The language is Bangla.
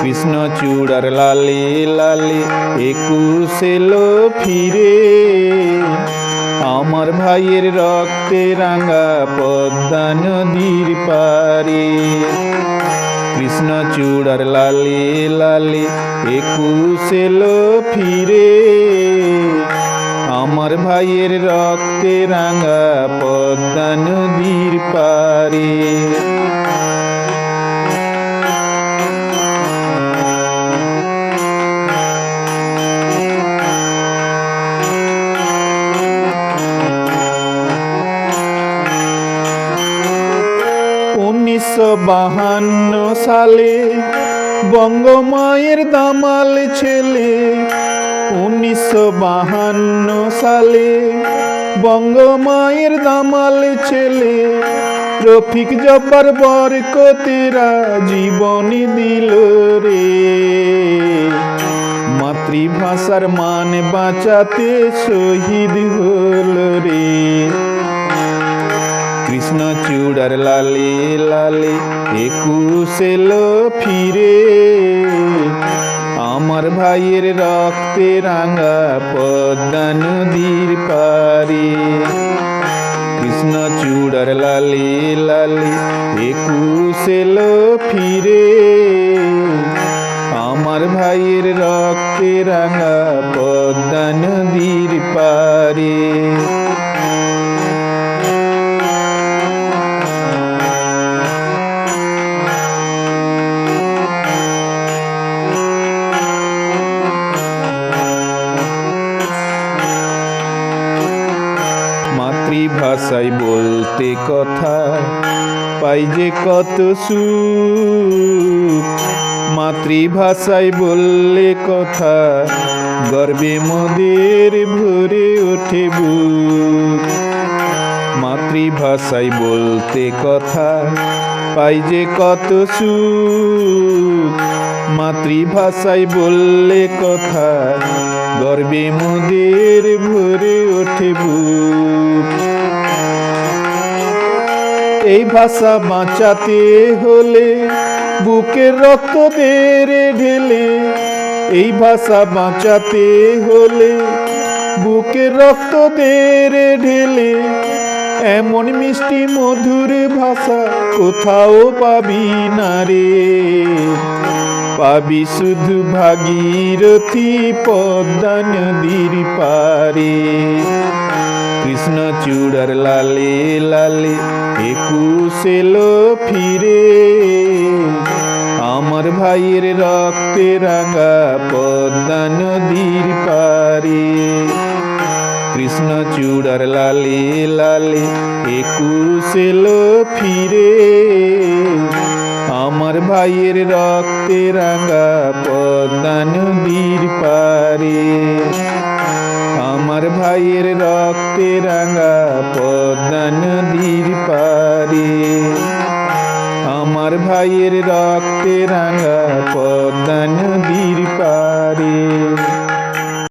কৃষ্ণ চূড়ার লালে লালে একুশ এলো ফিরে, আমার ভাইয়ের রক্তে রাঙা পদ্মা নদীর পারে। কৃষ্ণ চূড়ার লালে লালে একুশ এলো ফিরে, আমার ভাইয়ের রক্তে রাঙা পদ্মা নদীর পারে। উনিশশো 52 সালে বঙ্গমায়ের দামাল ছেলে, 1952 সালে বঙ্গমায়ের দামাল ছেলে, রফিক জব্বার বরকতেরা জীবনী দিল রে, মাতৃভাষার মান বাঁচাতে শহীদ হল রে। কৃষ্ণ চূড়ার লালে লালে একুশ এলো ফিরে, আমার ভাইয়ের রক্তে রাঙা পদ্মা নদীর পারে। কৃষ্ণ চূড়ার লালে লালে একুশ এলো ফিরে, আমার ভাইয়ের রক্তে রাঙা পদ্মা নদীর পারে। মাতৃভাষায় বলতে কথা পাই যে কত সুখ, মাতৃভাষায় বললে কথা গর্বে মোদের ভরে ওঠে বুক। মাতৃভাষায় বলতে কথা পাই যে কত সুখ, মাতৃভাষায় বললে কথা গর্বে মোদের ভরে ওঠে বুক। এই ভাষা বাঁচাতে হলে বুকের রক্ত দেরে ঢেলে, এই ভাষা বাঁচাতে হলে বুকের রক্ত দেরে ঢেলে, এমন মিষ্টি মধুর ভাষা কোথাও পাবি না রে, পাবি শুধু ভাগীরথী পদ্মা নদীর পারে। কৃষ্ণ চূড়ার লালে লালে একুশ এলো ফিরে, আমার ভাইয়ের রক্তে রাঙা পদ্মা নদীর পারে। কৃষ্ণ চূড়ার লালে লালে একুশ এলো ফিরে, আমার ভাইয়ের রক্তে রাঙা পদ্মা নদীর পারে। আমার ভাইয়ের রক্তে রাঙা পদ্মা নদীর পারে, আমার ভাইয়ের রক্তে রাঙা পদ্মা নদীর পারে।